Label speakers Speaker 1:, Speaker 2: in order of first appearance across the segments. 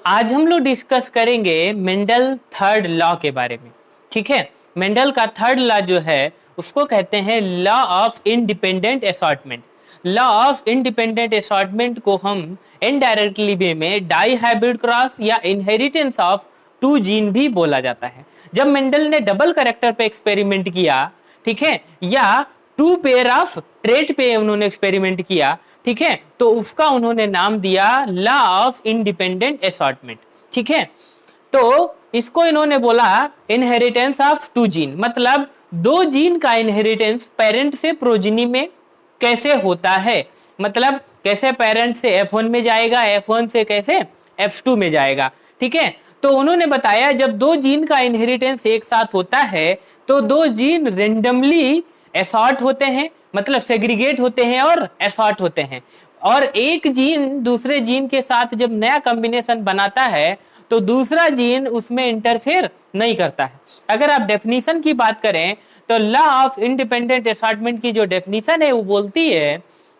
Speaker 1: आज हम लोग डिस्कस करेंगे मेंडल थर्ड लॉ के बारे में। ठीक है, मेंडल का थर्ड लॉ जो है उसको कहते हैं law of independent assortment. Law of independent assortment को हम इनडायरेक्टली वे में डाई हाइब्रिड क्रॉस या इनहेरिटेंस ऑफ टू जीन भी बोला जाता है। जब मेंडल ने डबल करेक्टर पे एक्सपेरिमेंट किया, ठीक है, या टू पेयर ऑफ ट्रेट पे उन्होंने एक्सपेरिमेंट किया, ठीक है, तो उसका उन्होंने नाम दिया लॉ ऑफ इंडिपेंडेंट असॉर्टमेंट। ठीक है, तो इसको इन्होंने बोला इनहेरिटेंस ऑफ टू जीन, मतलब दो जीन का इनहेरिटेंस पेरेंट से प्रोजिनी में कैसे होता है, मतलब कैसे पेरेंट से F1 में जाएगा, F1 से कैसे F2 में जाएगा। ठीक है, तो उन्होंने बताया जब दो जीन का इनहेरिटेंस एक साथ होता है तो दो जीन रेंडमली असॉर्ट होते हैं, मतलब सेग्रीगेट होते हैं और असॉर्ट होते हैं, और एक जीन दूसरे जीन के साथ जब नया कॉम्बिनेशन बनाता है तो दूसरा जीन उसमें इंटरफेयर नहीं करता है। अगर आप डेफिनेशन की बात करें तो लॉ ऑफ इंडिपेंडेंट असॉर्टमेंट की जो डेफिनेशन है वो बोलती है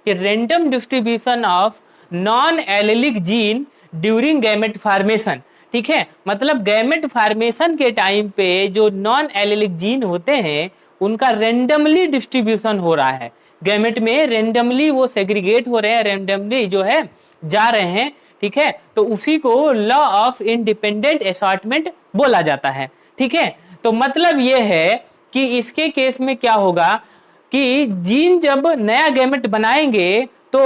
Speaker 1: कि random distribution of non allylic gene during gamete formation. ठीक है, मतलब गैमेट फॉर्मेशन के टाइम पे जो नॉन एलिलिक जीन होते हैं उनका रेंडमली डिस्ट्रीब्यूशन हो रहा है, गैमेट में रेंडमली वो सेग्रीगेट हो रहे हैं, रेंडमली जो है जा रहे हैं। ठीक है, तो उसी को लॉ ऑफ इंडिपेंडेंट असॉर्टमेंट बोला जाता है। ठीक है, तो मतलब ये है कि इसके केस में क्या होगा कि जीन जब नया गैमेट बनाएंगे तो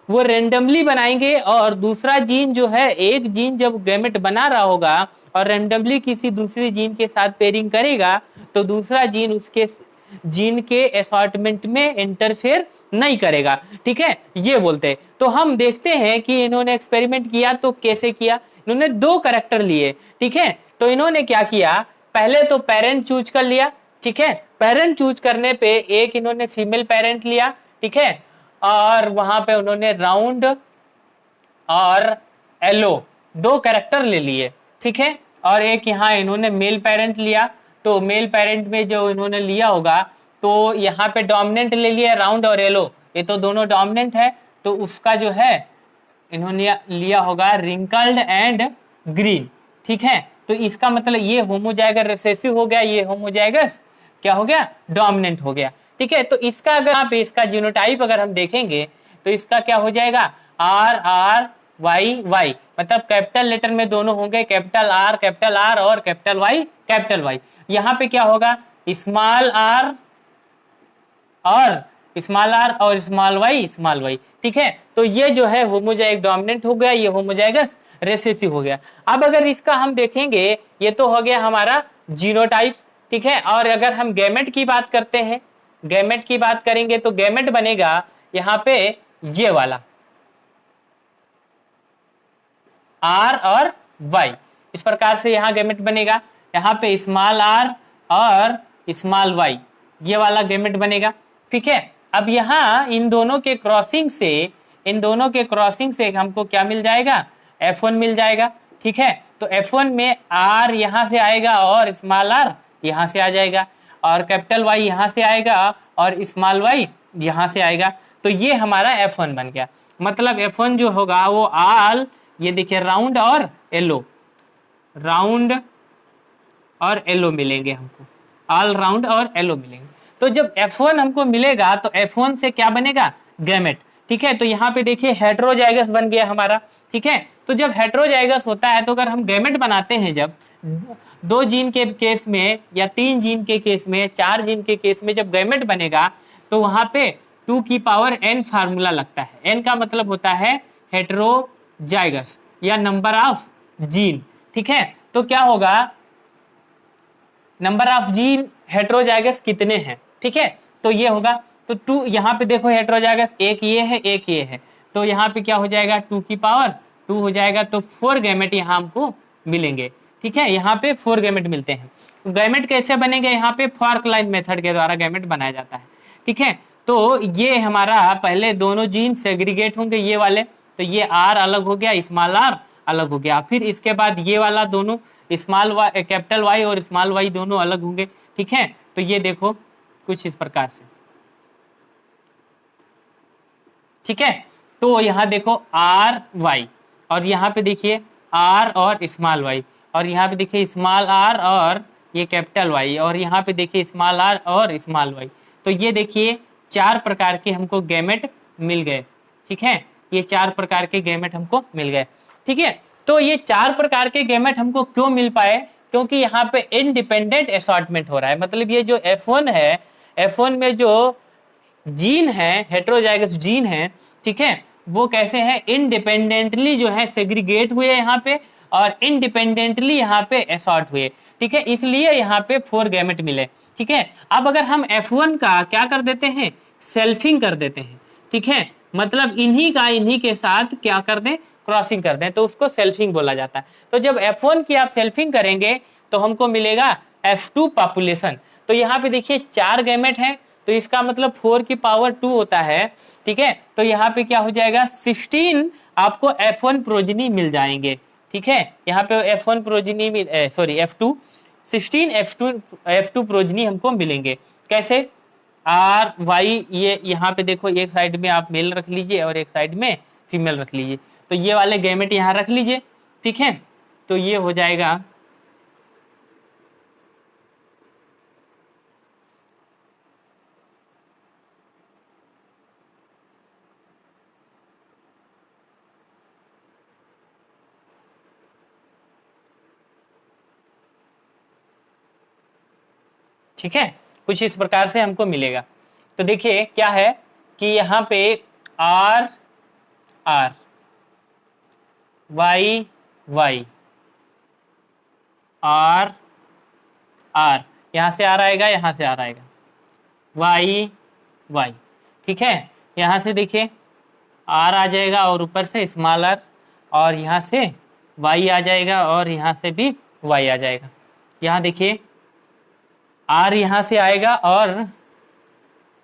Speaker 1: वो रेंडमली बनाएंगे, और दूसरा जीन जो है, एक जीन जब गैमेट बना रहा होगा और रेंडमली किसी दूसरी जीन के साथ पेयरिंग करेगा तो दूसरा जीन उसके जीन के असॉर्टमेंट में इंटरफेयर नहीं करेगा। ठीक है, ये बोलते हैं। तो हम देखते हैं कि इन्होंने एक्सपेरिमेंट किया तो कैसे किया। इन्होंने दो कैरेक्टर लिए, ठीक है, तो इन्होंने क्या किया, पहले तो पेरेंट चूज कर लिया। ठीक है, पेरेंट चूज करने पे एक इन्होंने फीमेल पेरेंट लिया, ठीक है, और वहां पे उन्होंने राउंड और एलो दो कैरेक्टर ले लिए। ठीक है, और एक यहाँ इन्होंने मेल पेरेंट लिया, तो मेल पेरेंट में जो इन्होंने लिया होगा तो यहाँ पे डोमिनेंट ले लिया राउंड और येलो, ये तो दोनों डोमिनेंट है, तो उसका जो है इन्होंने लिया होगा रिंकल्ड एंड ग्रीन। ठीक है, तो इसका मतलब ये होमोजाइगस रिसेसिव हो गया, ये होमोजाइगस क्या हो गया, डोमिनेंट हो गया। ठीक है, तो इसका अगर यहाँ पे इसका जीनोटाइप अगर हम देखेंगे तो इसका क्या हो जाएगा, आर आर वाई वाई, मतलब कैपिटल लेटर में दोनों होंगे, कैपिटल आर और कैपिटल वाई। यहाँ पे क्या होगा, स्मॉल आर और स्मॉल वाई। ठीक है, तो ये जो है होमोजाइग डोमिनेंट हो गया, ये होमोजाइगस रेसेसिव हो गया। अब अगर इसका हम देखेंगे, ये तो हो गया हमारा जीनोटाइप। ठीक है, और अगर हम गैमेट की बात करते हैं, गैमेट की बात करेंगे तो गैमेट बनेगा यहाँ पे ये वाला आर और वाई, इस प्रकार से यहाँ गैमेट बनेगा। यहाँ पे स्मॉल आर और स्मॉल वाई, ये वाला गैमेट बनेगा। ठीक है, अब यहाँ इन दोनों के क्रॉसिंग से हमको क्या मिल जाएगा, F1 मिल जाएगा। ठीक है, तो F1 में आर यहाँ से आएगा और स्मॉल आर यहाँ से आ जाएगा, और कैपिटल वाई यहाँ से आएगा और स्मॉल वाई यहाँ से आएगा, तो ये हमारा F1 बन गया। मतलब F1 जो होगा वो आल, ये देखिए राउंड और येलो मिलेंगे हमको, ऑल राउंड और येलो मिलेंगे। तो जब F1 हमको मिलेगा तो F1 से क्या बनेगा, गैमेट। ठीक है, तो यहाँ पे देखिए हेट्रोजाइगस बन गया हमारा। ठीक है, तो जब हेट्रोजाइगस होता है तो अगर हम गैमेट बनाते हैं, जब दो जीन के केस में या तीन जीन के केस में, चार जीन के केस में जब गैमेट बनेगा तो वहां पे 2 की पावर n फार्मूला लगता है। n का मतलब होता है हेट्रोजाइगस या नंबर ऑफ जीन। ठीक है, तो क्या होगा, नंबर ऑफ जीन हेट्रोजाइगस कितने हैं। ठीक है, तो ये होगा, तो 2 यहाँ पे देखो हेट्रोजाइगस एक ये है एक ये है, तो यहाँ पे क्या हो जाएगा 2 की पावर 2 हो जाएगा, तो 4 गैमेट यहाँ हमको मिलेंगे। ठीक है, यहाँ पे 4 गैमेट मिलते हैं। तो गैमेट कैसे बनेंगे, यहाँ पे फॉर्क लाइन मेथड के द्वारा गैमेट बनाया जाता है। ठीक है, तो ये हमारा पहले दोनों जीन सेग्रीगेट होंगे, ये वाले, तो ये आर अलग हो गया, स्मॉल आर अलग हो गया, फिर इसके बाद ये वाला दोनों स्मॉल वाई, कैपिटल वाई और स्मॉल वाई दोनों अलग होंगे। ठीक है, तो ये देखो कुछ इस प्रकार से। ठीक है, तो यहाँ देखो आर वाई, और यहाँ पे देखिए आर और स्मॉल वाई, और यहाँ पे देखिए स्मॉल आर और ये कैपिटल वाई, और यहाँ पे देखिए स्मॉल आर और स्मॉल वाई। तो ये देखिए 4 प्रकार के हमको गैमेट मिल गए। ठीक है, ये 4 प्रकार के गैमेट हमको मिल गए। ठीक है, तो ये 4 प्रकार के गैमेट हमको क्यों मिल पाए? क्योंकि यहाँ पे इंडिपेंडेंट असॉर्टमेंट हो रहा है। मतलब ये जो F1 है, F1 में जो जीन है, हेट्रोजाइगस जीन है, ठीक है, वो कैसे हैं, इंडिपेंडेंटली जो है सेग्रीगेट हुए यहाँ पे, और इंडिपेंडेंटली यहाँ पे असॉर्ट हुए। ठीक है, इसलिए यहाँ पे 4 गैमेट मिले। ठीक है, अब अगर हम F1 का क्या कर देते हैं, सेल्फिंग कर देते हैं। ठीक है, मतलब इन्हीं का इन्हीं के साथ क्या कर दें, क्रॉसिंग कर दें, तो उसको सेल्फिंग बोला जाता है। तो जब F1 की आप सेल्फिंग करेंगे तो हमको मिलेगा F2 पॉपुलेशन। तो यहाँ पे देखिए 4 गैमेट हैं, तो इसका मतलब 4 की पावर 2 होता है। ठीक है, तो यहाँ पे क्या हो जाएगा, 16 आपको F1 प्रोजनी मिल जाएंगे। ठीक है, यहाँ पे F1 progeny sorry F2 16 F2 progeny हमको मिलेंगे। कैसे, आर वाई, ये यहाँ पे देखो एक साइड में आप मेल रख लीजिए और एक साइड में फीमेल रख लीजिए, तो ये वाले गैमेट यहाँ रख लीजिए। ठीक है, तो ये हो जाएगा ठीक है, कुछ इस प्रकार से हमको मिलेगा। तो देखिए क्या है कि यहाँ पे R R, Y Y, R R, यहाँ से आर आएगा, यहाँ से आर आएगा, वाई वाई। ठीक है, यहाँ से देखिए आर आ जाएगा और ऊपर से स्मॉल आर, और यहाँ से वाई आ जाएगा और यहाँ से भी वाई आ जाएगा। यहाँ देखिए आर यहाँ से आएगा और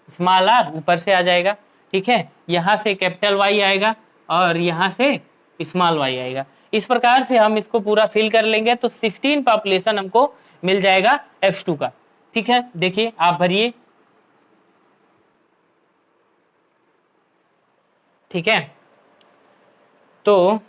Speaker 1: स्मॉल आर ऊपर से आ जाएगा। ठीक है, यहाँ से कैपिटल वाई आएगा और यहाँ से स्मॉल वाई आएगा। इस प्रकार से हम इसको पूरा फिल कर लेंगे तो 16 पॉपुलेशन हमको मिल जाएगा F2 का। ठीक है, देखिए आप भरिए। ठीक है, तो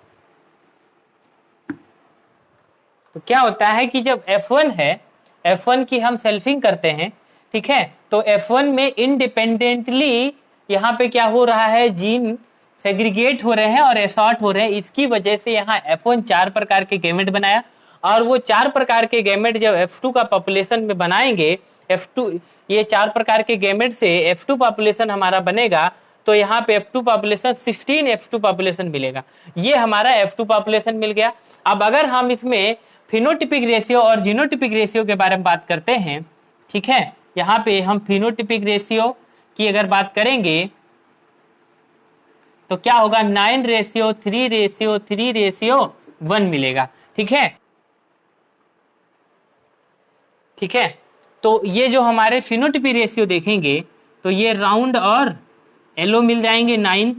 Speaker 1: क्या होता है कि जब F1 है, F1 की हम सेल्फिंग करते हैं, ठीक है, तो F1 में इंडिपेंडेंटली यहाँ पे क्या हो रहा है, जीन सेग्रीगेट हो रहे हैं और असॉर्ट हो रहे हैं। इसकी वजह से यहाँ F1 4 प्रकार के गैमेट बनाया, और वो 4 प्रकार के गैमेट जब F2 का पॉपुलेशन में बनाएंगे, F2 ये 4 प्रकार के गैमेट से F2 पॉपुलेशन हमारा बनेगा, तो यहाँ पे F2 पॉपुलेशन 16 F2 पॉपुलेशन मिलेगा। ये हमारा F2 पॉपुलेशन मिल गया। अब अगर हम इसमें फिनोटिपिक रेशियो और जीनोटिपिक रेशियो के बारे में बात करते हैं, ठीक है, यहाँ पे हम फिनोटिपिक रेशियो की अगर बात करेंगे तो क्या होगा, 9:3:3:1 मिलेगा। ठीक है, ठीक है, तो ये जो हमारे फिनोटिपिक रेशियो देखेंगे तो ये राउंड और येलो मिल जाएंगे 9।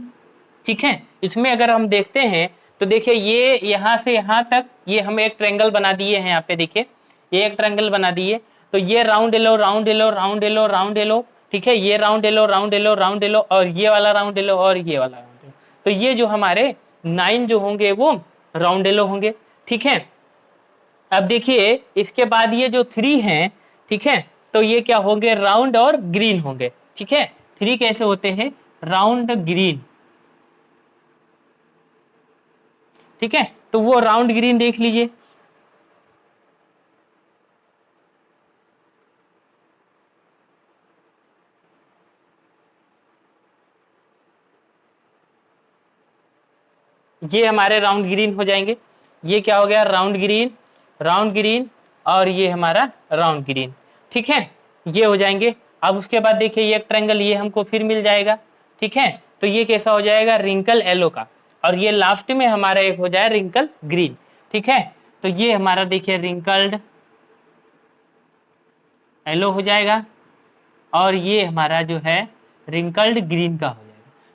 Speaker 1: ठीक है, इसमें अगर हम देखते हैं तो देखिए ये यहाँ से यहाँ तक ये हम एक ट्रायंगल बना दिए हैं। यहाँ पे देखिए ये एक ट्रायंगल बना दिए, तो ये round yellow round yellow round yellow round yellow, ठीक है, ये round yellow round yellow round yellow, और ये वाला राउंड येलो और ये वाला राउंड येलो। तो ये जो हमारे 9 जो होंगे वो राउंड येलो होंगे। ठीक है, अब देखिए इसके बाद ये जो 3 हैं, ठीक है, तो ये क्या होंगे, राउंड और ग्रीन होंगे। ठीक है, 3 कैसे होते हैं, राउंड ग्रीन। ठीक है, तो वो राउंड ग्रीन देख लीजिए। ये हमारे राउंड ग्रीन हो जाएंगे। ये क्या हो गया, राउंड ग्रीन, राउंड ग्रीन, और ये हमारा राउंड ग्रीन। ठीक है, ये हो जाएंगे। अब उसके बाद देखिए ये एक ट्रायंगल ये हमको फिर मिल जाएगा। ठीक है, तो ये कैसा हो जाएगा, रिंकल येलो का, और ये लास्ट में हमारा एक हो जाए रिंकल ग्रीन। ठीक है, तो ये हमारा देखिए रिंकल्ड येलो हो जाएगा, और ये हमारा जो है रिंकल्ड ग्रीन का हो जाएगा।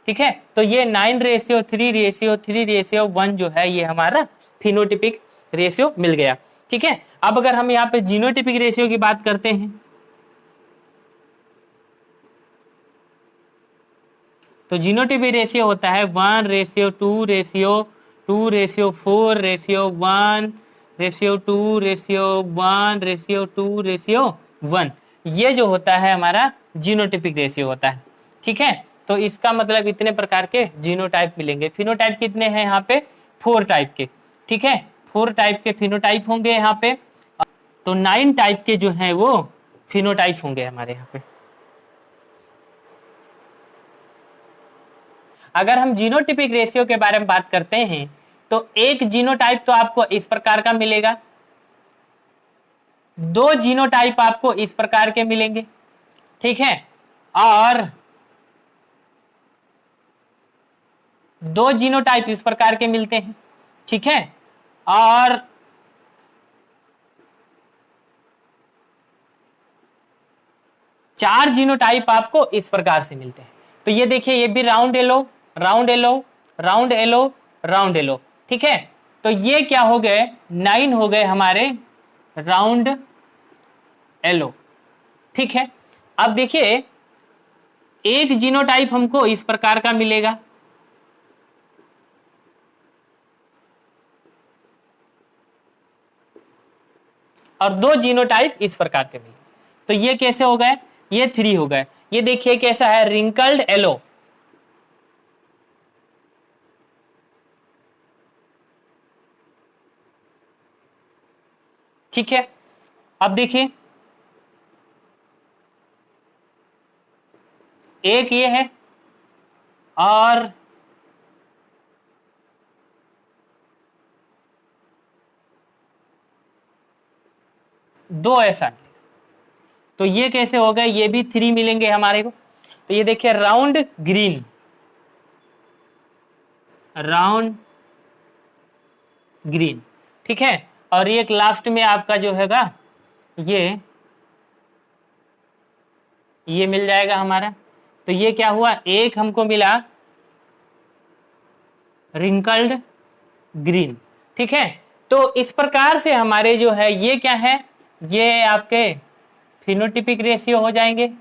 Speaker 1: ठीक है, तो ये 9:3:3:1 जो है ये हमारा फिनोटिपिक रेशियो मिल गया। ठीक है, अब अगर हम यहाँ पे जीनोटिपिक रेशियो की बात करते हैं तो जीनोटिपिक रेशियो होता है 1:2:2:1। 2:4:1:2:1 ये जो होता है हमारा जीनोटाइपिक रेशियो होता है। ठीक है, तो इसका मतलब इतने प्रकार के जीनोटाइप मिलेंगे। फिनोटाइप कितने हैं यहाँ पे? 4 टाइप के। ठीक है, 4 टाइप के फिनोटाइप होंगे यहाँ पे, तो 9 टाइप के जो हैं वो फिनोटाइप होंगे हमारे यहाँ पे। अगर हम जीनोटाइपिक रेशियो के बारे में बात करते हैं तो एक जीनोटाइप तो आपको इस प्रकार का मिलेगा, 2 जीनोटाइप आपको इस प्रकार के मिलेंगे। ठीक है, और 2 जीनोटाइप इस प्रकार के मिलते हैं। ठीक है, और 4 जीनोटाइप आपको इस प्रकार से मिलते हैं। तो ये देखिए, ये भी round allele, round allele, round allele, round allele. ठीक है, तो ये क्या हो गए? 9 हो गए हमारे राउंड एलो। ठीक है, अब देखिए एक जीनोटाइप हमको इस प्रकार का मिलेगा, और 2 जीनोटाइप इस प्रकार के मिले। तो ये कैसे हो गए? ये 3 हो गए। ये देखिए कैसा है? Wrinkled allele. ठीक है, अब देखिए एक ये है, और दो ऐसा। तो ये कैसे हो गए? ये भी 3 मिलेंगे हमारे को। तो ये देखिए राउंड ग्रीन, राउंड ग्रीन। ठीक है, और ये लास्ट में आपका जो हैगा ये मिल जाएगा हमारा। तो ये क्या हुआ? एक हमको मिला रिंकल्ड ग्रीन। ठीक है, तो इस प्रकार से हमारे जो है ये क्या है? ये आपके फिनोटिपिक रेशियो हो जाएंगे,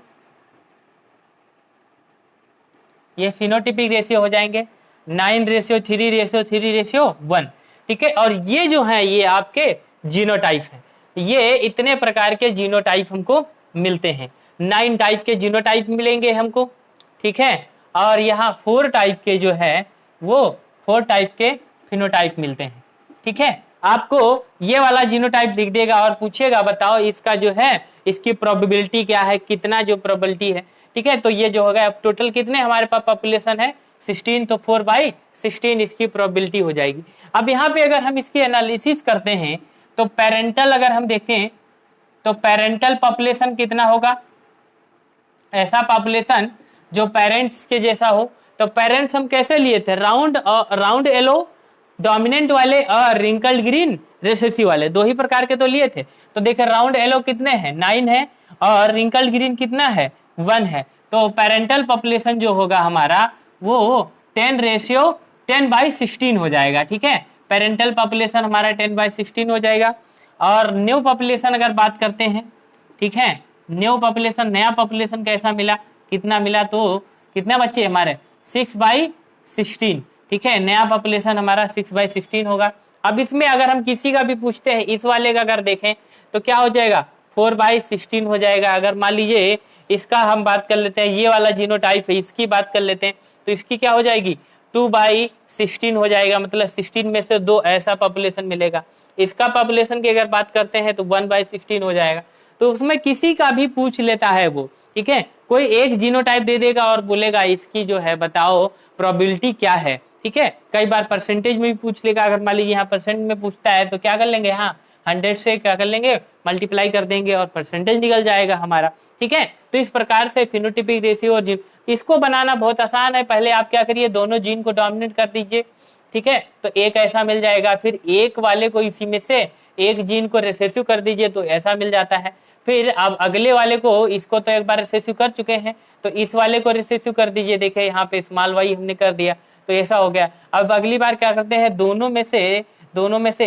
Speaker 1: ये फिनोटिपिक रेशियो हो जाएंगे 9:3:3:1। ठीक है, और ये जो है ये आपके जीनोटाइप है। ये इतने प्रकार के जीनोटाइप हमको मिलते हैं, 9 टाइप के जीनोटाइप मिलेंगे हमको। ठीक है, और यहाँ 4 टाइप के जो है वो 4 टाइप के फिनोटाइप मिलते हैं। ठीक है, आपको ये वाला जीनोटाइप लिख देगा और पूछेगा बताओ इसका जो है इसकी प्रोबेबिलिटी क्या है, कितना जो प्रोबेबिलिटी है। ठीक है, तो ये जो होगा अब टोटल कितने हमारे पास पॉपुलेशन है? 16, तो 4/16 इसकी प्रोबेबिलिटी हो जाएगी। अब यहाँ पे अगर हम इसकी एनालिसिस करते हैं तो पेरेंटल अगर हम देखते हैं तो पेरेंटल पॉपुलेशन कितना होगा? ऐसा पॉपुलेशन जो पेरेंट्स के जैसा हो। तो पेरेंट्स हम कैसे लिए थे? राउंड येलो डोमिनेंट वाले और रिंकल्ड ग्रीन रिसेसिव वाले, 2 ही प्रकार के तो लिए थे। तो देखे राउंड येलो कितने हैं? 9 है, और रिंकल्ड ग्रीन कितना है? 1 है। तो पेरेंटल पॉपुलेशन जो होगा हमारा वो 10:16 हो जाएगा। ठीक है, पेरेंटल पॉपुलेशन हमारा 10/16 हो जाएगा। और न्यू पॉपुलेशन अगर बात करते हैं, ठीक है, न्यू पॉपुलेशन, नया पॉपुलेशन कैसा मिला, कितना मिला? तो कितने बच्चे हमारे? 6/16। ठीक है, नया पॉपुलेशन हमारा 6/16 होगा। अब इसमें अगर हम किसी का भी पूछते हैं, इस वाले का अगर देखें तो क्या हो जाएगा? 4/16 हो जाएगा। अगर मान लीजिए इसका हम बात कर लेते हैं, ये वाला जीनोटाइप है, इसकी बात कर लेते हैं, तो इसकी क्या हो जाएगी? 2/16 हो जाएगा। मतलब 16 में से 2 ऐसा पॉपुलेशन मिलेगा। इसका पॉपुलेशन की अगर बात करते हैं तो 1/16 हो जाएगा। तो उसमें किसी का भी पूछ लेता है वो, ठीक है, कोई एक जीनोटाइप दे देगा और बोलेगा इसकी जो है बताओ प्रोबेबिलिटी क्या है। ठीक है, कई बार परसेंटेज में भी पूछ लेगा। अगर मान लीजिए यहाँ परसेंट में पूछता है तो क्या कर लेंगे? हाँ, 100 से क्या कर लेंगे? मल्टीप्लाई कर देंगे और परसेंटेज निकल जाएगा हमारा। ठीक है, तो इस प्रकार से फिनोटाइपिक रेशियो और जीन, इसको बनाना बहुत आसान है। पहले आप क्या करिए, दोनों जीन को डोमिनेट कर दीजिए। ठीक है, तो एक ऐसा मिल जाएगा। फिर एक वाले को इसी में से एक जीन को रिसेसिव कर दीजिए तो ऐसा मिल जाता है। फिर अब अगले वाले को, इसको तो एक बार रिसेसिव कर चुके हैं तो इस वाले को रिसेसिव कर दीजिए। देखिए यहाँ पे स्मॉल वाई हमने कर दिया तो ऐसा हो गया। अब अगली बार क्या करते हैं, दोनों में से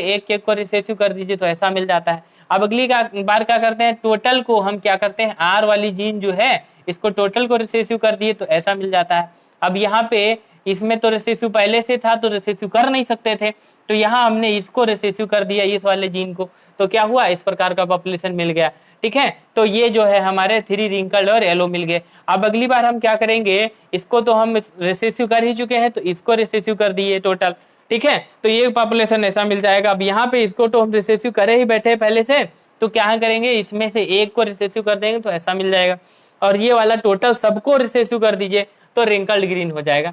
Speaker 1: एक को रिसेसिव कर दीजिए तो ऐसा मिल जाता है। अब अगली बार क्या करते हैं, टोटल को हम क्या करते हैं, आर वाली जीन जो है इसको टोटल को रिसेसिव कर दिए तो ऐसा मिल जाता है। अब यहाँ पे इसमें तो रिसेसिव पहले से था तो रिसेसिव कर नहीं सकते थे, तो यहाँ हमने इसको रिसेसिव कर दिया इस वाले जीन को, तो क्या हुआ, इस प्रकार का पॉपुलेशन मिल गया। ठीक है, तो ये जो है हमारे 3 रिंकल्ड और येलो मिल गए। अब अगली बार हम क्या करेंगे, इसको तो हम रिसेसिव कर ही चुके हैं तो इसको रिसेसिव कर दिए टोटल। ठीक है, तो ये पॉपुलेशन ऐसा मिल जाएगा। अब यहाँ पे इसको तो हम रिसेसिव करे ही बैठे पहले से, तो क्या करेंगे, इसमें से एक को रिसेसिव कर देंगे तो ऐसा मिल जाएगा, और ये वाला टोटल सबको रिसेसिव कर दीजिए तो रिंकल्ड ग्रीन हो जाएगा।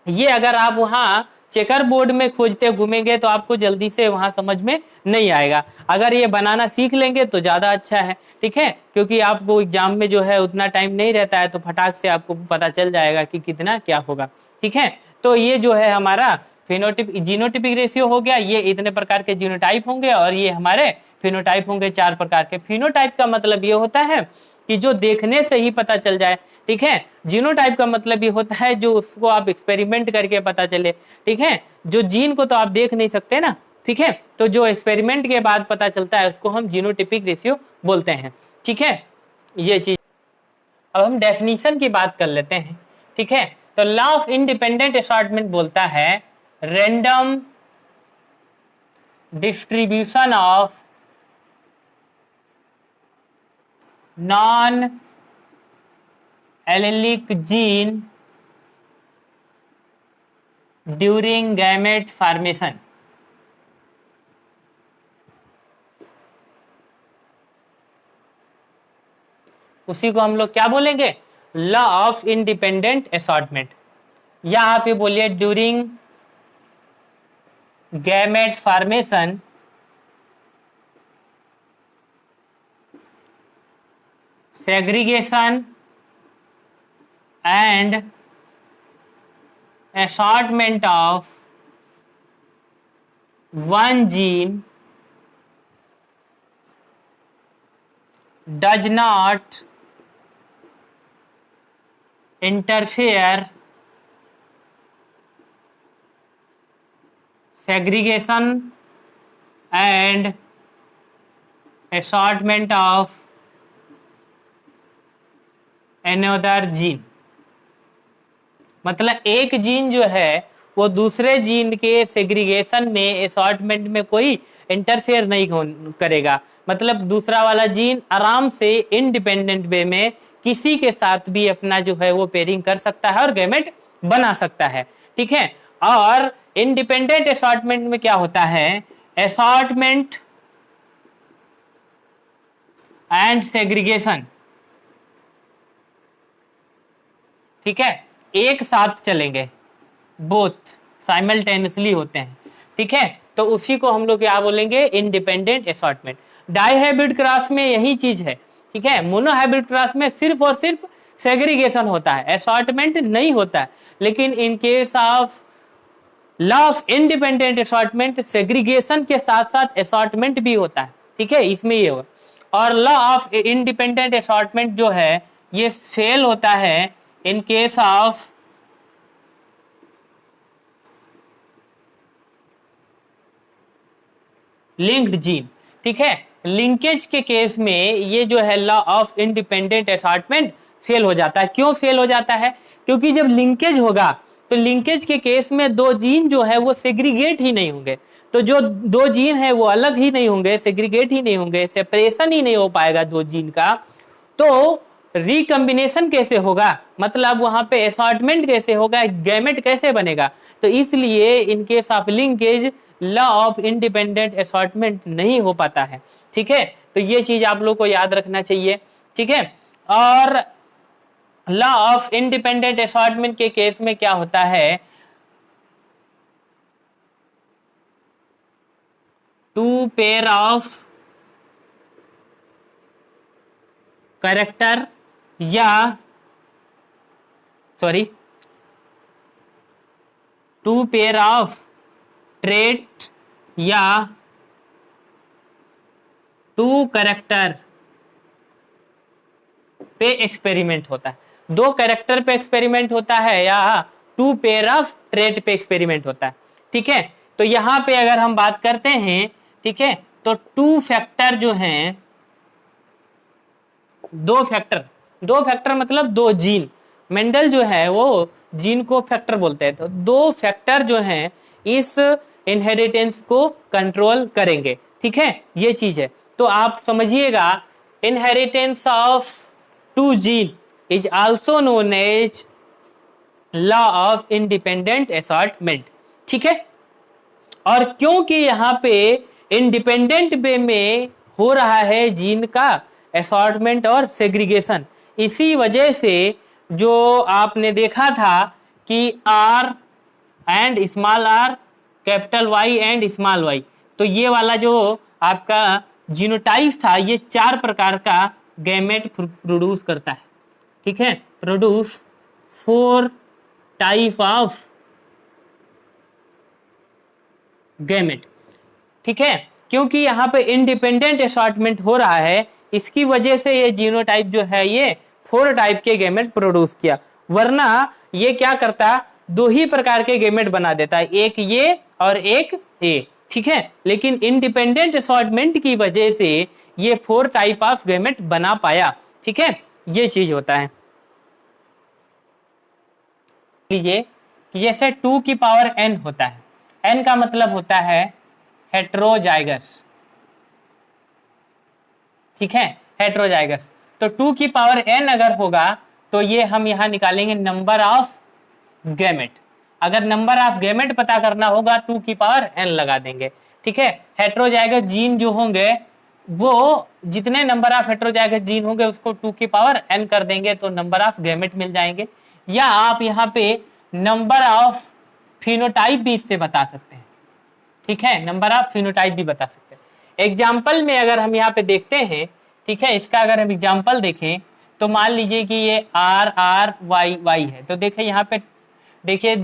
Speaker 1: ये अगर आप वहाँ चेकर बोर्ड में खोजते घूमेंगे तो आपको जल्दी से वहां समझ में नहीं आएगा, अगर ये बनाना सीख लेंगे तो ज्यादा अच्छा है। ठीक है, क्योंकि आपको एग्जाम में जो है उतना टाइम नहीं रहता है, तो फटाक से आपको पता चल जाएगा कि कितना क्या होगा। ठीक है, तो ये जो है हमारा फिनोटिप जीनोटिपिक रेशियो हो गया, ये इतने प्रकार के जीनोटाइप होंगे और ये हमारे फिनोटाइप होंगे 4 प्रकार के। फिनोटाइप का मतलब ये होता है कि जो देखने से ही पता चल जाए। ठीक है, जीनोटाइप का मतलब ये होता है जो उसको आप एक्सपेरिमेंट करके पता चले। ठीक है, जो जीन को तो आप देख नहीं सकते ना, ठीक है, तो जो एक्सपेरिमेंट के बाद पता चलता है उसको हम जीनोटिपिक रेशियो बोलते हैं। ठीक है, ये चीज। अब हम डेफिनेशन की बात कर लेते हैं। ठीक है, तो लॉ ऑफ इंडिपेंडेंट असॉर्टमेंट बोलता है random distribution of non allylic gene during gamete formation. उसी को हम लोग क्या बोलेंगे, लॉ ऑफ इंडिपेंडेंट असॉर्टमेंट, या आप ये बोलिए during gamete formation segregation and assortment of one gene does not interfere segregation and assortment of another gene. मतलब एक जीन जो है वो दूसरे जीन के सेग्रीगेशन में, असॉर्टमेंट में कोई इंटरफेयर नहीं करेगा। मतलब दूसरा वाला जीन आराम से इंडिपेंडेंट वे में किसी के साथ भी अपना जो है वो पेयरिंग कर सकता है और गैमेट बना सकता है। ठीक है, और इंडिपेंडेंट असॉर्टमेंट में क्या होता है, असॉर्टमेंट एंड सेग्रीगेशन, ठीक है, एक साथ चलेंगे, बोथ साइमल्टेनियसली होते हैं। ठीक है, तो उसी को हम लोग क्या बोलेंगे, इंडिपेंडेंट असॉर्टमेंट। डाइहाइब्रिड क्रॉस में यही चीज है। ठीक है, मोनोहाइब्रिड क्रॉस में सिर्फ और सिर्फ सेग्रीगेशन होता है, असॉर्टमेंट नहीं होता है। लेकिन in case of law of independent assortment segregation के साथ साथ असॉर्टमेंट भी होता है। ठीक है, इसमें ये होगा। और लॉ ऑफ इंडिपेंडेंट असॉर्टमेंट जो है ये फेल होता है in case of linked gene। ठीक है, लिंकेज के केस में ये जो है law of independent assortment fail हो जाता है। क्यों फेल हो जाता है, क्योंकि जब लिंकेज होगा तो लिंकेज के केस में दो जीन जो है वो सेग्रीगेट ही नहीं होंगे। तो जो दो जीन है वो अलग ही नहीं होंगे, सेग्रीगेट ही नहीं होंगे, सेपरेशन ही नहीं हो पाएगा दो जीन का। तो रिकम्बिनेशन कैसे होगा, मतलब वहां पे असॉर्टमेंट कैसे होगा, गैमेट कैसे बनेगा। तो इसलिए in case of linkage law of independent assortment नहीं हो पाता है। ठीक है, तो ये चीज आप लोग को याद रखना चाहिए। ठीक है, और लॉ ऑफ इंडिपेंडेंट असॉर्टमेंट के केस में क्या होता है, टू पेयर ऑफ कैरेक्टर या टू पेयर ऑफ ट्रेट या टू कैरेक्टर पे एक्सपेरिमेंट होता है। दो कैरेक्टर पे एक्सपेरिमेंट होता है या टू पेयर ऑफ ट्रेट पे एक्सपेरिमेंट होता है। ठीक है, तो यहां पे अगर हम बात करते हैं, ठीक है, तो टू फैक्टर जो हैं, दो फैक्टर मतलब दो जीन, मेंडल जो है वो जीन को फैक्टर बोलते हैं, तो 2 फैक्टर जो हैं इस इनहेरिटेंस को कंट्रोल करेंगे, ठीक है, ये चीज है। तो आप समझिएगा, inheritance of 2 gene is also known as law of independent assortment, ठीक है। और क्योंकि यहाँ पे इंडिपेंडेंट वे में हो रहा है जीन का असॉर्टमेंट और सेग्रीगेशन, इसी वजह से जो आपने देखा था कि R and small R, capital Y and small Y, तो ये वाला जो आपका जीनोटाइप था ये 4 प्रकार का गैमेट प्रोड्यूस करता है, ठीक है, प्रोड्यूस 4 टाइप ऑफ गैमेट, ठीक है। क्योंकि यहाँ पे इंडिपेंडेंट असॉर्टमेंट हो रहा है, इसकी वजह से ये जीनोटाइप जो है ये 4 टाइप के गैमेट प्रोड्यूस किया, वरना ये क्या करता, 2 ही प्रकार के गैमेट बना देता है, एक ये और एक ए, ठीक है। लेकिन इंडिपेंडेंट असॉर्टमेंट की वजह से ये 4 टाइप ऑफ गैमेट बना पाया, ठीक है, ये चीज होता है। लीजिए कि जैसे 2 की पावर n होता है, n का मतलब होता है हेट्रोजाइगस, ठीक है, हेट्रोजाइगस। तो 2 की पावर n अगर होगा तो ये हम यहां निकालेंगे नंबर ऑफ गैमेट। अगर नंबर ऑफ गैमेट पता करना होगा 2 की पावर n लगा देंगे, ठीक है। हेट्रोजाइगस जीन जो होंगे वो जितने नंबर ऑफ हेट्रोजाइगस जीन होंगे उसको 2 की पावर n कर देंगे तो नंबर ऑफ गैमेट मिल जाएंगे। या आप यहाँ पे नंबर ऑफ फिनोटाइप भी इससे बता सकते हैं, ठीक है, नंबर ऑफ फिनोटाइप भी बता सकते हैं। एग्जाम्पल में अगर हम यहाँ पे देखते हैं, ठीक है, इसका अगर हम एग्जाम्पल देखें तो मान लीजिए कि ये आर आर वाई वाई है, तो देखिए यहाँ पे देखिए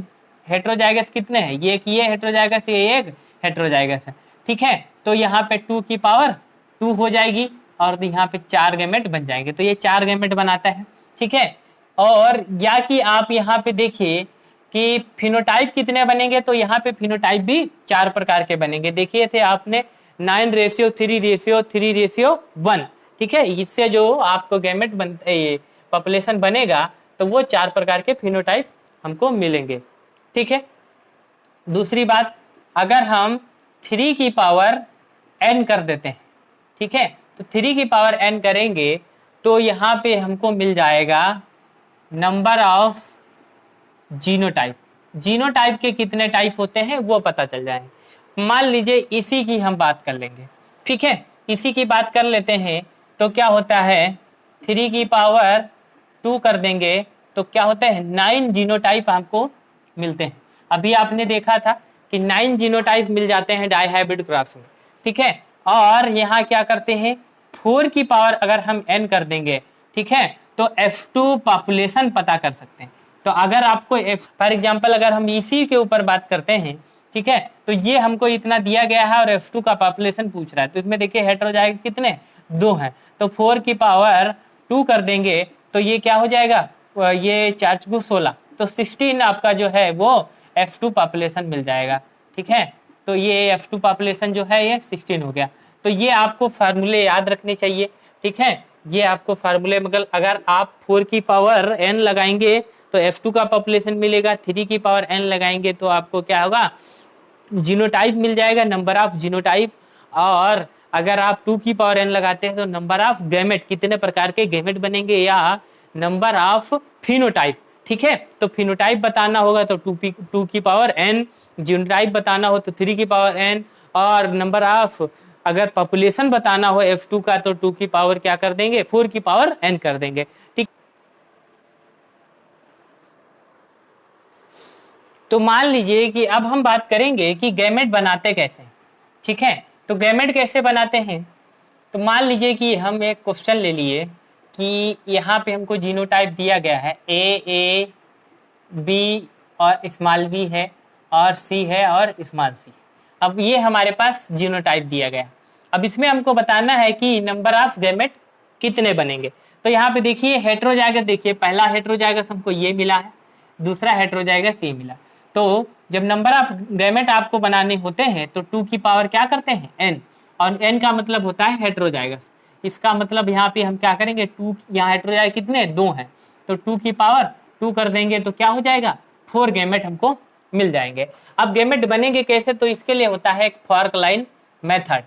Speaker 1: हेट्रोजाइगस कितने हैं, ये हेट्रोजाइगस, ये एक हेट्रोजाइगस है, ठीक है। तो यहाँ पे 2 की पावर 2 हो जाएगी और यहाँ पे 4 गैमेट बन जाएंगे, तो ये 4 गैमेट बनाता है, ठीक है। और या कि आप यहाँ पे देखिए कि फिनोटाइप कितने बनेंगे, तो यहाँ पे फिनोटाइप भी 4 प्रकार के बनेंगे, देखिए थे आपने 9:3:3:1, ठीक है। इससे जो आपको गैमेट पॉपुलेशन बनेगा तो वो 4 प्रकार के फिनोटाइप हमको मिलेंगे, ठीक है। दूसरी बात, अगर हम 3 की पावर n कर देते हैं, ठीक है, तो 3 की पावर n करेंगे तो यहाँ पे हमको मिल जाएगा नंबर ऑफ जीनोटाइप। जीनोटाइप के कितने टाइप होते हैं वो पता चल जाएंगे। मान लीजिए इसी की हम बात कर लेंगे, ठीक है, इसी की बात कर लेते हैं तो क्या होता है 3 की पावर 2 कर देंगे तो क्या होता है 9 जीनोटाइप आपको मिलते हैं। अभी आपने देखा था कि 9 जीनोटाइप मिल जाते हैं डाइहाइब्रिड क्रॉस में, ठीक है। और यहाँ क्या करते हैं 4 की पावर अगर हम n कर देंगे, ठीक है, तो F2 पॉपुलेशन पता कर सकते हैं। तो अगर आपको फॉर एग्जांपल अगर हम इसी के ऊपर बात करते हैं, ठीक है, तो ये हमको इतना दिया गया है और F2 का पॉपुलेशन पूछ रहा है, तो इसमें देखिए हेट्रोजाइगस कितने 2 हैं, तो 4 की पावर 2 कर देंगे तो ये क्या हो जाएगा, ये 4 16, तो 16 आपका जो है वो F2 पॉपुलेशन मिल जाएगा, ठीक है। तो ये F2 पॉपुलेशन जो है ये 16 हो गया। तो ये आपको फार्मूले याद रखने चाहिए, ठीक है, ये आपको फार्मूले, मगर अगर आप 4 की पावर n लगाएंगे तो F2 का पॉपुलेशन मिलेगा, 3 की पावर n लगाएंगे तो आपको क्या होगा जीनोटाइप मिल जाएगा, नंबर ऑफ जीनोटाइप। और अगर आप 2 की पावर n लगाते हैं तो नंबर ऑफ गैमेट, कितने प्रकार के गैमेट बनेंगे, या नंबर ऑफ फिनोटाइप, ठीक है। तो फिनोटाइप बताना होगा तो 2 की पावर n, जीनोटाइप बताना हो तो 3 की पावर n, और नंबर ऑफ अगर पॉपुलेशन बताना हो F2 का तो 2 की पावर क्या कर देंगे 4 की पावर n कर देंगे, ठीक। तो मान लीजिए कि अब हम बात करेंगे कि गैमेट बनाते कैसे, ठीक है। तो गैमेट कैसे बनाते हैं, तो मान लीजिए कि हम एक क्वेश्चन ले लिए कि यहाँ पे हमको जीनोटाइप दिया गया है A B और स्मॉल b है और C है और स्मॉल c। अब ये हमारे पास जीनोटाइप दिया गया, अब इसमें हमको बताना है कि नंबर ऑफ गैमेट कितने बनेंगे। तो यहाँ पे देखिए हेट्रोजाइगस, देखिए पहला हेट्रोजाइगस हमको ये मिला है, दूसरा हेट्रोजाइगस ये मिला। तो जब नंबर ऑफ गैमेट आपको बनाने होते हैं तो 2 की पावर क्या करते हैं n, और n का मतलब होता है हेट्रोजाइगस। इसका मतलब यहाँ पे हम क्या करेंगे 2, यहाँ हेट्रोजाइगस कितने 2 हैं तो 2 की पावर 2 कर देंगे तो क्या हो जाएगा, 4 गैमेट हमको मिल जाएंगे। अब गैमेट बनेंगे कैसे, तो इसके लिए होता है एक fork line method.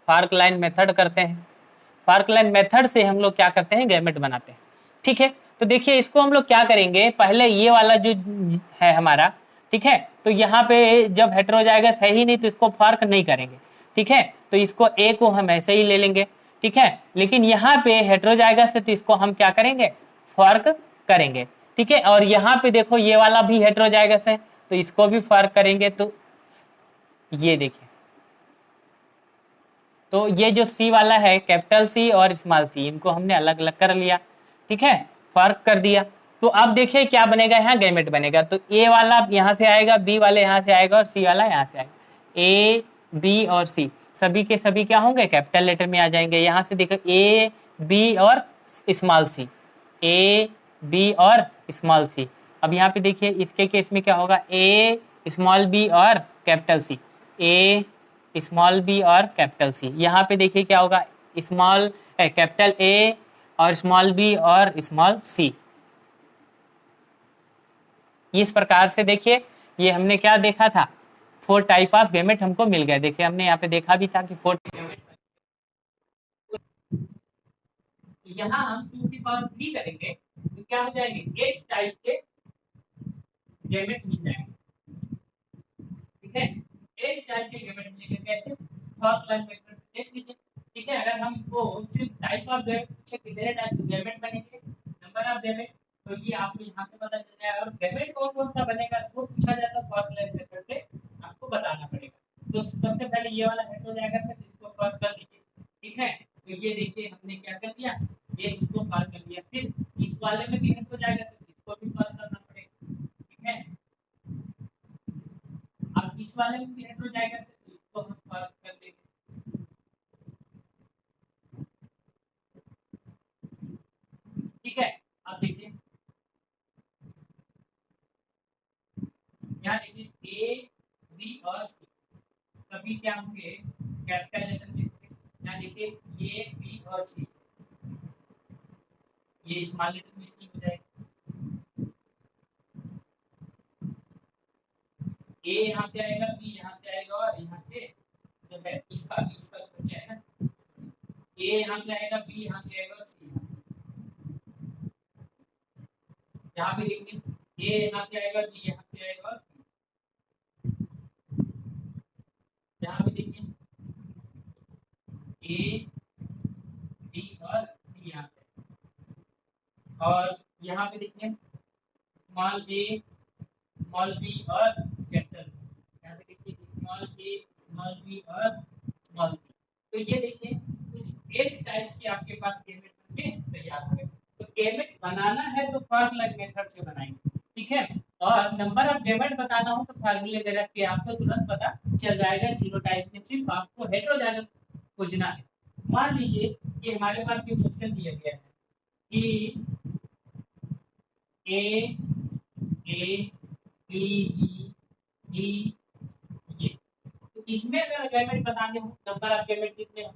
Speaker 1: Fork line method करते हैं, फॉर्क लाइन मेथड से हम लोग क्या करते हैं, गैमेट बनाते हैं। ठीक है, तो देखिए इसको हम लोग क्या करेंगे, पहले ये वाला जो है हमारा, ठीक है, तो यहाँ पे जब हेटेरोजाइगस है ही नहीं तो इसको फॉर्क नहीं करेंगे। ठीक है, तो इसको ए को हम ऐसे ही ले लेंगे। ठीक है, लेकिन यहाँ पे हेटेरोजाइगस है तो इसको हम क्या करेंगे, फॉर्क करेंगे। ठीक है, और यहाँ पे देखो ये वाला भी हेटेरोजाइगस है तो इसको भी फॉर्क करेंगे। तो ये देखिए, तो ये जो सी वाला है, कैपिटल सी और स्मॉल सी, इनको हमने अलग अलग कर लिया। ठीक है, फर्क कर दिया। तो अब देखिए क्या बनेगा, यहाँ गैमेट बनेगा। तो ए वाला यहाँ से आएगा, बी वाले यहाँ से आएगा और सी वाला यहाँ से आएगा। ए बी और सी सभी के सभी क्या होंगे, कैपिटल लेटर में आ जाएंगे। यहाँ से देखो ए बी और स्मॉल सी, ए बी और स्मॉल सी। अब यहाँ पे देखिए इसके केस में क्या होगा, ए स्मॉल बी और कैपिटल सी, ए स्मॉल बी और कैपिटल सी। यहाँ पे देखिए क्या होगा, स्मॉल कैपिटल ए और स्मॉल बी और स्मॉल सी। इस प्रकार से देखिए ये हमने क्या देखा था, 4 टाइप ऑफ गैमेट हमको मिल गए। देखिए हमने यहाँ पे देखा भी था कि 4 गैमेट। यहाँ हम 2 की पावर 3 करेंगे तो क्या हो जाएंगे, 8 टाइप के गैमेट मिल जाएंगे। ठीक है, 8 टाइप के गैमेट मिलेंगे। कैसे, फर्स्ट लाइन वेक्टर से देख लीजिए। ठीक है, अगर हम इसको सिर्फ टाइप ऑफ गैमेट से कितने टाइप के गैमेट बनेंगे, नंबर ऑफ गैमेट, तो ये आपको यहाँ से पता चल जाएगा। और गैमेट कौन कौन सा बनेगा वो पूछा जाता है फर्स्ट लाइन वेक्टर से, आपको बताना पड़ेगा। तो सबसे पहले ये वाला हेड हो जाएगा सर, इसको फर्स्ट कर लीजिए। ठीक है, तो ये देखिए हमने क्या कर दिया, ये इसको फर्स्ट कर लिया। फिर इस वाले में भी हेड हो जाएगा सर, इसको भी फर्स्ट करना पड़ेगा। ठीक है, अब इस वाले में भी हेड हो जाएगा सर, इसको हम फर्क कर देंगे। ठीक है, अब देखिए यहाँ देखिए ए बी और सी सभी क्या होंगे, कैपिटल लेटर में। यहाँ देखिए ए बी और सी, ये स्मॉल लेटर में सी हो जाएगा। ए यहाँ से आएगा, बी यहाँ से आएगा और यहाँ से जो है इसका बच्चा है ना, ए यहाँ से आएगा, बी यहाँ से आएगा और सी यहाँ पे देखिए ए यहाँ से आएगा, बी यहाँ से आएगा और यहाँ पे देखिए ए बी और सी यहाँ से, और यहाँ पे देखिए स्मॉल ए स्मॉल बी और कैपिटल सी। यहाँ पे देखिए स्मॉल ए स्मॉल बी और स्मॉल सी। तो ये देखिए कुछ एक टाइप की आपके पास गैमेट बनके तैयार हो गए। तो गैमेट बनाना है तो फॉर्मूला मेथड से बनाएंगे। ठीक है, और नंबर ऑफ गैमेट बताना हो तो फार्मूले दे रख के आपको तुरंत पता चल जाएगा। जीरो टाइप में सिर्फ आपको हेटेरोजाइगस खोजना है। मान लीजिए कि हमारे पास ये क्वेश्चन दिया गया है कि ए ए बी डी ये, तो इसमें अगर गैमेट बताने हो, नंबर ऑफ गैमेट कितने हो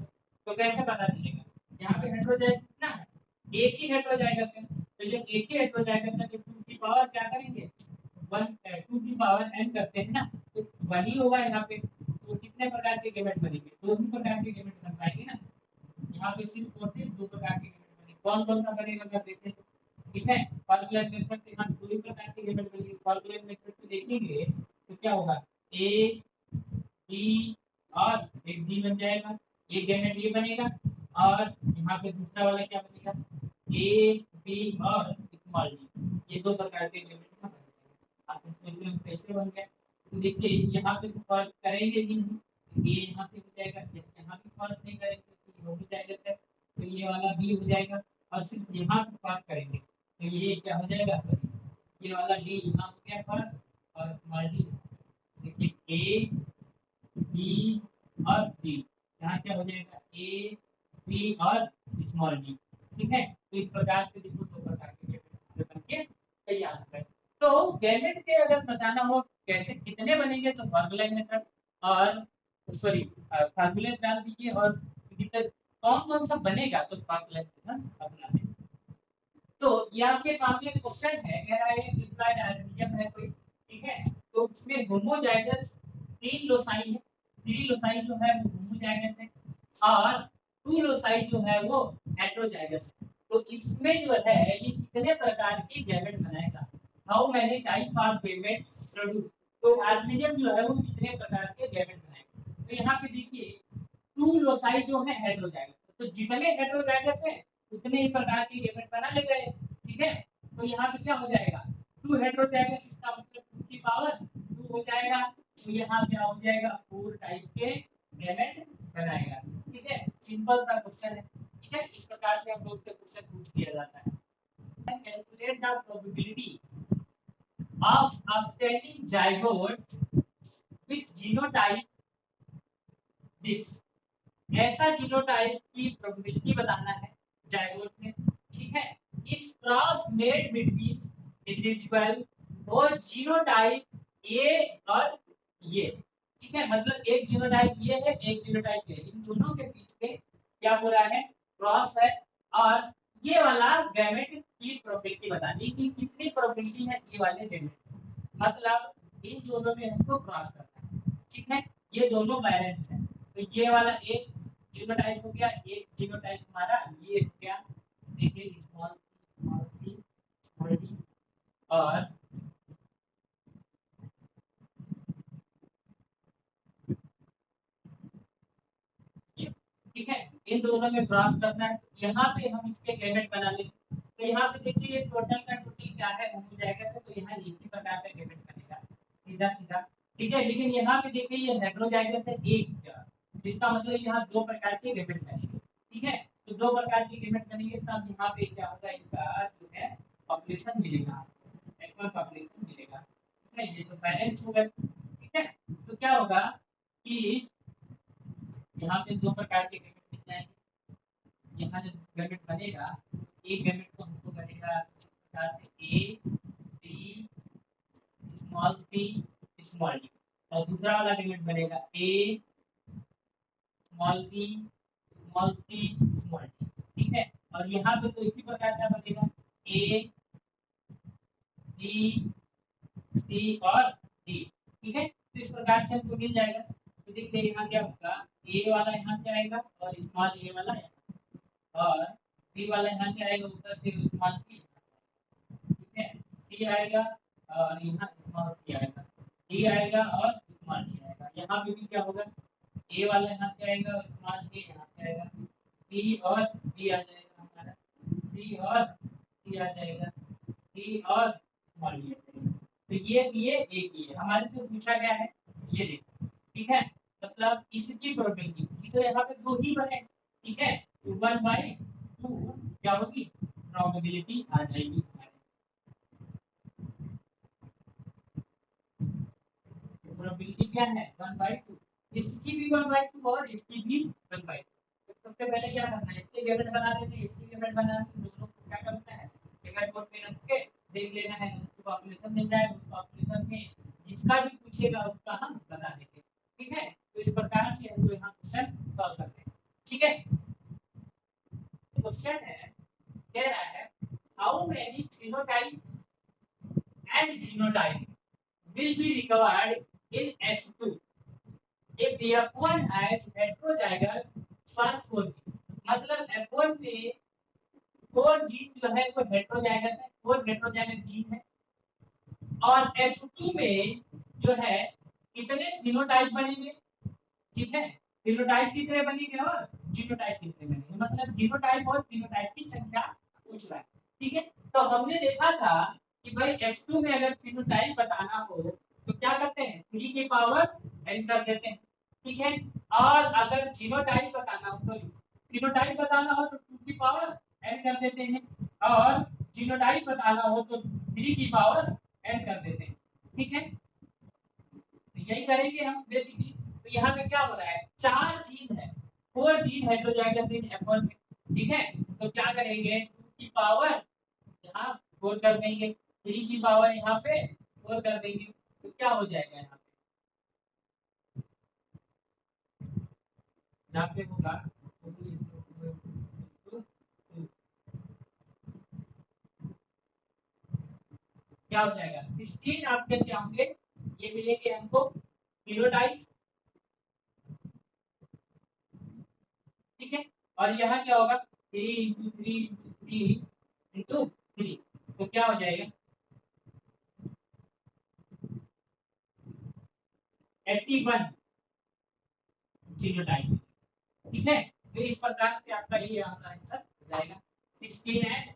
Speaker 1: तो कैसे पता चलेगा, यहाँ पे हेटेरोजाइगस कितना है, एक ही हेटेरोजाइगस है। तो जब एक ही हेटेरोजाइगस है तो 2 की पावर क्या करेंगे, 2 की पावर n करते हैं ना, तो 1 ही होगा यहाँ पे। तो कितने प्रकार के गैमेट बनेंगे, 2 ही प्रकार के गैमेट बन पाएंगे ना। यहाँ पे सिर्फ और सिर्फ 2 प्रकार के गैमेट बनेंगे। कौन कौन सा बनेगा अगर देखें तो, ठीक है, फॉर्मूला मेथड से हम 2 ही प्रकार के गैमेट बनेंगे। फॉर्मूला मेथड से देखेंगे तो क्या होगा, ए बी और एक डी बन जाएगा, एक गैमेट ये बनेगा, और यहाँ पे दूसरा वाला क्या बनेगा, ए बी और स्मॉल डी, ये 2 प्रकार के गैमेट बनेंगे। आप इसमें कैसे बन गया, तो देखिए यहाँ पे फर्क करेंगे ही नहीं, ये यहाँ से हो जाएगा, यहाँ भी फर्क नहीं करेंगे तो हो जाएगा सर, तो ये वाला बी हो जाएगा। और सिर्फ यहाँ पे फर्क करेंगे तो ये क्या हो जाएगा सर, ये वाला डी यहाँ हो गया फर्क, और स्मॉल डी देखिए ए बी और डी, यहाँ क्या हो जाएगा ए बी और स्मॉल डी। ठीक है, तो इस प्रकार से देखो 2 प्रकार के गैमेट बनके तैयार हो गए। तो गैमेट के अगर बताना हो कैसे कितने बनेंगे तो फार्मूला मेथड, और सॉरी फार्मूला डाल दीजिए, और कौन कौन सा बनेगा तो फार्मूला मेथड अपना दें। तो ये आपके सामने क्वेश्चन है, कह रहा है इम्प्लाइड ऑर्गेनिज्म है कोई, ठीक है, तो उसमें होमोजाइगस 3 लोसाई है, 3 लोसाई जो है वो होमोजाइगस है और 2 लोसाई जो है वो हेटेरोजाइगस है। तो इसमें जो है ये कितने प्रकार के गैमेट बनाएगा, how many type of gametes produce, तो ऑर्गेनिज्म जो है वो कितने प्रकार के गैमेट बनाएगा। तो यहाँ पे देखिए 2 लोसाई जो है हेटेरोजाइगस, तो जितने हेटेरोजाइगस है उतने ही प्रकार के गैमेट बना ले गए, ठीक है। तो यहाँ पे क्या हो जाएगा, 2 हेटेरोजाइगस, इसका मतलब 2 की पावर 2 हो जाएगा, तो यहाँ क्या हो जाएगा 4 टाइप के गैमेट बनाएगा, ठीक है। सिंपल सा क्वेश्चन है, ठीक है। इस प्रकार से हम लोग से क्वेश्चन पूछ किया जाता है। Calculate the probability of obtaining zygote with genotype this, ऐसा जीनोटाइप की प्रोबेबिलिटी बताना है जाइगोट में, ठीक है। If cross made between individual और जीनोटाइप ए और ये, ठीक है, मतलब एक जीनोटाइप ये है एक जीनोटाइप ये, इन दोनों के बीच में क्या हो रहा है, क्रॉस है, और ये वाला गैमेट की प्रोबेबिलिटी बतानी कि कितनी प्रोबेबिलिटी है ये वाले गैमेट, मतलब इन दोनों में हमको क्रॉस करना है, ठीक है। ये दोनों बैलेंस है, तो ये वाला एक जीनोटाइप हो गया, एक जीनोटाइप हमारा ये हो गया, देखिए स्मॉल सी स्मॉल डी, और ये, ठीक है, इन दोनों में क्रॉस करना है। यहाँ पे हम इसके गैमेट बना लेंगे, तो यहाँ पे देखिए ये टोटल का टोटल क्या है हो जाएगा, तो यहाँ एक ही प्रकार का गैमेट बनेगा सीधा सीधा, ठीक है। लेकिन यहाँ पे देखिए ये हेटेरोजाइगस है एक, इसका मतलब यहाँ 2 प्रकार के गैमेट बनेंगे, ठीक है। तो 2 प्रकार के गैमेट बनेंगे, तब यहाँ पे क्या होगा, इनका जो है पॉपुलेशन मिलेगा, एक्चुअल पॉपुलेशन मिलेगा, ठीक है। ये तो बैलेंस होगा, ठीक है। तो क्या होगा कि यहाँ पे 2 प्रकार के गैमेट मिल जाएंगे, यहाँ जो गैमेट बनेगा, एक गैमेट को हमको बनेगा इस प्रकार से A B small C small D, और दूसरा वाला गैमेट बनेगा A small B small C small D, ठीक है। और यहाँ पे तो इसी प्रकार का बनेगा ए बी सी और डी, ठीक है। तो इस प्रकार से हमको मिल जाएगा, तो देखिए यहाँ क्या होगा, ए वाला यहाँ से आएगा और स्मॉल ए वाला यहाँ, और बी वाला यहाँ से आएगा ऊपर से स्मॉल सी, ठीक है, सी आएगा और यहाँ स्मॉल सी आएगा, डी आएगा और स्मॉल डी आएगा। यहाँ पे भी क्या होगा, ए वाला यहाँ से आएगा और स्मॉल ए यहाँ से आएगा, बी और डी आ जाएगा हमारा, सी और डी आ जाएगा, डी और स्मॉल डी आ जाएगा। तो ये एक ही है, हमारे से पूछा गया है ये देखो, ठीक है। मतलब इसकी प्रोबेबिलिटी तो यहाँ पे 2 ही बने, ठीक है, तो 1/2 क्या होगी, प्रोबेबिलिटी आ जाएगी हमारे, प्रोबेबिलिटी क्या है 1/2, इसकी भी 1/2 और इसकी भी 1/2। तो सबसे पहले क्या करना है, इसके गैमेट बना देते हैं, इसके गैमेट बना देते, दोनों को क्या करना है, गैमेट बोर्ड पे रख के देख लेना है, उसको पॉपुलेशन मिल जाए, उस पॉपुलेशन में जिसका भी पूछेगा उसका हम बता देंगे, ठीक है। तो इस प्रकार से हम लोग यहाँ क्वेश्चन सॉल्व करते हैं, ठीक है। क्वेश्चन है, कह रहा है how many phenotype and genotype will be required in H2 if the F1 has heterozygous for 4 gene, मतलब F1 में 4 जीन जो है वो हेटेरोजाइगस है, 4 हेटेरोजाइगस जीन है, और F2 में जो है कितने फिनोटाइप बनेंगे, ठीक है, फिनोटाइप कितने बनेंगे और जीनोटाइप कितने बनेंगे, मतलब जीनोटाइप और फिनोटाइप की संख्या पूछ रहा है, ठीक है। तो हमने देखा था कि भाई F2 में अगर फिनोटाइप बताना हो तो क्या करते हैं 3 की पावर n कर देते हैं, ठीक है। और अगर जीनोटाइप बताना हो, सॉरी फिनोटाइप बताना हो तो 2 की पावर n कर देते हैं, और जीनोटाइप बताना हो तो 3 की पावर n कर देते हैं, ठीक है। यही करेंगे हम बेसिकली। तो यहाँ पे क्या हो रहा है, 4 जीन है, 4 जीन हेटेरोजाइगस इन F1 में, ठीक है। तो क्या करेंगे 2 की पावर यहाँ 4 कर देंगे, 3 की पावर यहाँ पे 4 कर देंगे, तो क्या हो जाएगा यहाँ पे होगा क्या हो जाएगा 16 आपके क्या होंगे, ये मिलेंगे हमको फिनोटाइप, ठीक है। और यहाँ क्या होगा 3 × 3 × 3 × 3, तो क्या हो जाएगा 81 जीनोटाइप, ठीक है। तो इस प्रकार से आपका ये यहाँ का आंसर हो जाएगा 16 है